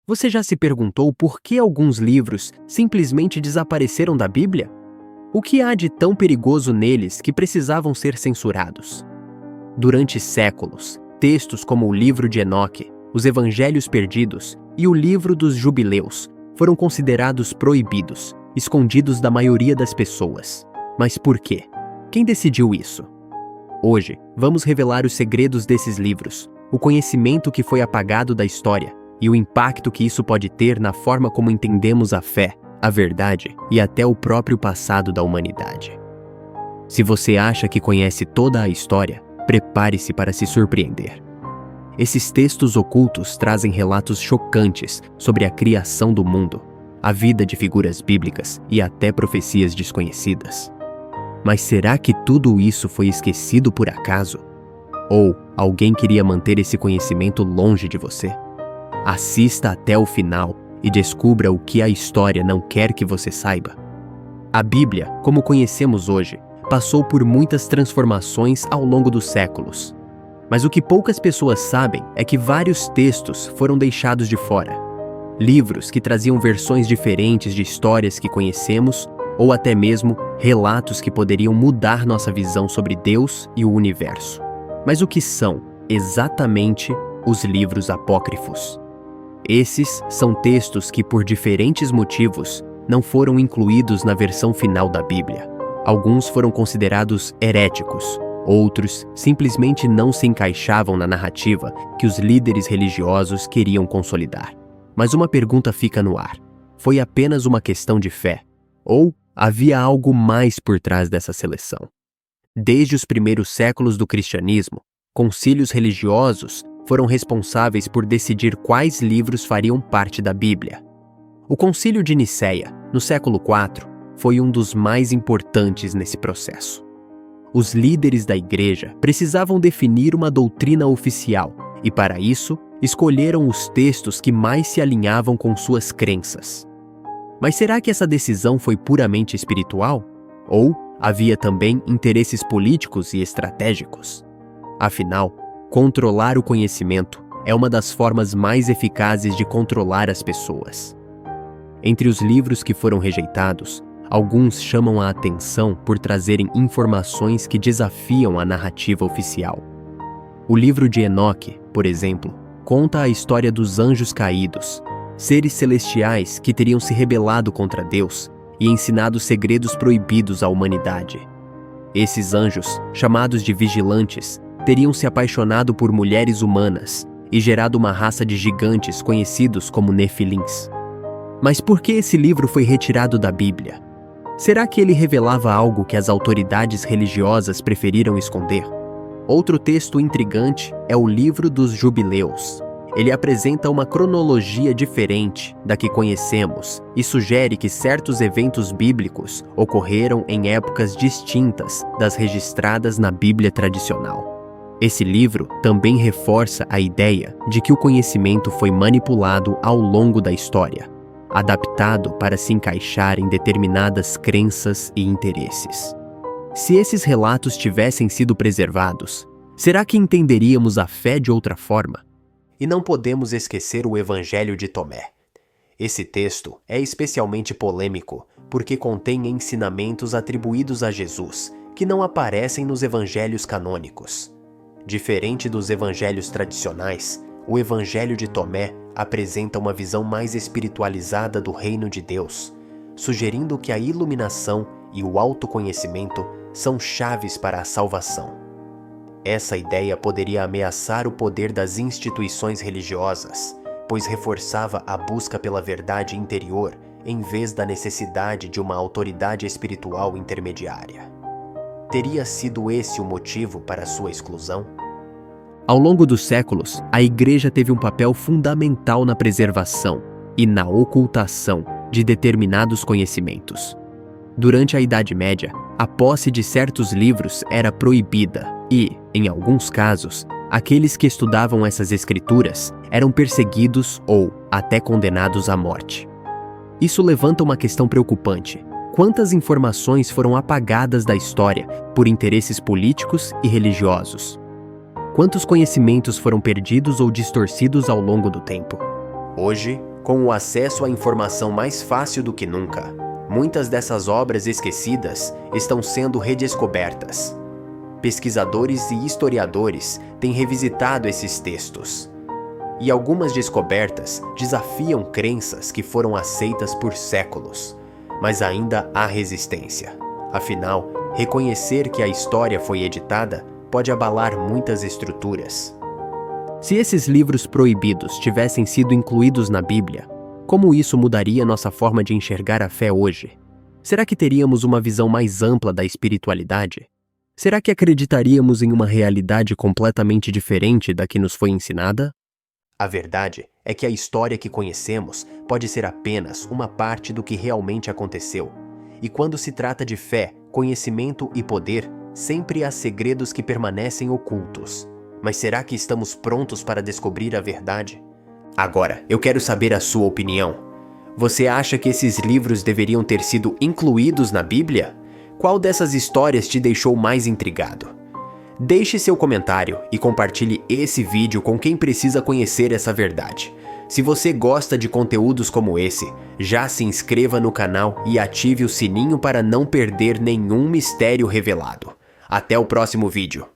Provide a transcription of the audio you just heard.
Você já se perguntou por que alguns livros simplesmente desapareceram da Bíblia? O que há de tão perigoso neles que precisavam ser censurados? Durante séculos, textos como o livro de Enoque, os Evangelhos Perdidos e o livro dos Jubileus foram considerados proibidos, escondidos da maioria das pessoas. Mas por quê? Quem decidiu isso? Hoje, vamos revelar os segredos desses livros, o conhecimento que foi apagado da história e o impacto que isso pode ter na forma como entendemos a fé, a verdade e até o próprio passado da humanidade. Se você acha que conhece toda a história, prepare-se para se surpreender. Esses textos ocultos trazem relatos chocantes sobre a criação do mundo, a vida de figuras bíblicas e até profecias desconhecidas. Mas será que tudo isso foi esquecido por acaso? Ou alguém queria manter esse conhecimento longe de você? Assista até o final e descubra o que a história não quer que você saiba. A Bíblia, como conhecemos hoje, passou por muitas transformações ao longo dos séculos. Mas o que poucas pessoas sabem é que vários textos foram deixados de fora. Livros que traziam versões diferentes de histórias que conhecemos, ou até mesmo relatos que poderiam mudar nossa visão sobre Deus e o universo. Mas o que são, exatamente, os livros apócrifos? Esses são textos que, por diferentes motivos, não foram incluídos na versão final da Bíblia. Alguns foram considerados heréticos, outros simplesmente não se encaixavam na narrativa que os líderes religiosos queriam consolidar. Mas uma pergunta fica no ar: foi apenas uma questão de fé? Ou havia algo mais por trás dessa seleção? Desde os primeiros séculos do cristianismo, concílios religiosos foram responsáveis por decidir quais livros fariam parte da Bíblia. O Concílio de Nicéia, no século IV, foi um dos mais importantes nesse processo. Os líderes da igreja precisavam definir uma doutrina oficial e, para isso, escolheram os textos que mais se alinhavam com suas crenças. Mas será que essa decisão foi puramente espiritual? Ou havia também interesses políticos e estratégicos? Afinal, controlar o conhecimento é uma das formas mais eficazes de controlar as pessoas. Entre os livros que foram rejeitados, alguns chamam a atenção por trazerem informações que desafiam a narrativa oficial. O livro de Enoque, por exemplo, conta a história dos anjos caídos, seres celestiais que teriam se rebelado contra Deus e ensinado segredos proibidos à humanidade. Esses anjos, chamados de vigilantes, teriam se apaixonado por mulheres humanas e gerado uma raça de gigantes conhecidos como Nefilins. Mas por que esse livro foi retirado da Bíblia? Será que ele revelava algo que as autoridades religiosas preferiram esconder? Outro texto intrigante é o livro dos Jubileus. Ele apresenta uma cronologia diferente da que conhecemos e sugere que certos eventos bíblicos ocorreram em épocas distintas das registradas na Bíblia tradicional. Esse livro também reforça a ideia de que o conhecimento foi manipulado ao longo da história, adaptado para se encaixar em determinadas crenças e interesses. Se esses relatos tivessem sido preservados, será que entenderíamos a fé de outra forma? E não podemos esquecer o Evangelho de Tomé. Esse texto é especialmente polêmico porque contém ensinamentos atribuídos a Jesus que não aparecem nos evangelhos canônicos. Diferente dos evangelhos tradicionais, o Evangelho de Tomé apresenta uma visão mais espiritualizada do reino de Deus, sugerindo que a iluminação e o autoconhecimento são chaves para a salvação. Essa ideia poderia ameaçar o poder das instituições religiosas, pois reforçava a busca pela verdade interior em vez da necessidade de uma autoridade espiritual intermediária. Teria sido esse o motivo para sua exclusão? Ao longo dos séculos, a Igreja teve um papel fundamental na preservação e na ocultação de determinados conhecimentos. Durante a Idade Média, a posse de certos livros era proibida e, em alguns casos, aqueles que estudavam essas escrituras eram perseguidos ou até condenados à morte. Isso levanta uma questão preocupante. Quantas informações foram apagadas da história por interesses políticos e religiosos? Quantos conhecimentos foram perdidos ou distorcidos ao longo do tempo? Hoje, Com o acesso à informação mais fácil do que nunca, muitas dessas obras esquecidas estão sendo redescobertas. Pesquisadores e historiadores têm revisitado esses textos. E algumas descobertas desafiam crenças que foram aceitas por séculos, mas ainda há resistência. Afinal, reconhecer que a história foi editada pode abalar muitas estruturas. Se esses livros proibidos tivessem sido incluídos na Bíblia, como isso mudaria nossa forma de enxergar a fé hoje? Será que teríamos uma visão mais ampla da espiritualidade? Será que acreditaríamos em uma realidade completamente diferente da que nos foi ensinada? A verdade é que a história que conhecemos pode ser apenas uma parte do que realmente aconteceu. E quando se trata de fé, conhecimento e poder, sempre há segredos que permanecem ocultos. Mas será que estamos prontos para descobrir a verdade? Agora, eu quero saber a sua opinião. Você acha que esses livros deveriam ter sido incluídos na Bíblia? Qual dessas histórias te deixou mais intrigado? Deixe seu comentário e compartilhe esse vídeo com quem precisa conhecer essa verdade. Se você gosta de conteúdos como esse, já se inscreva no canal e ative o sininho para não perder nenhum mistério revelado. Até o próximo vídeo.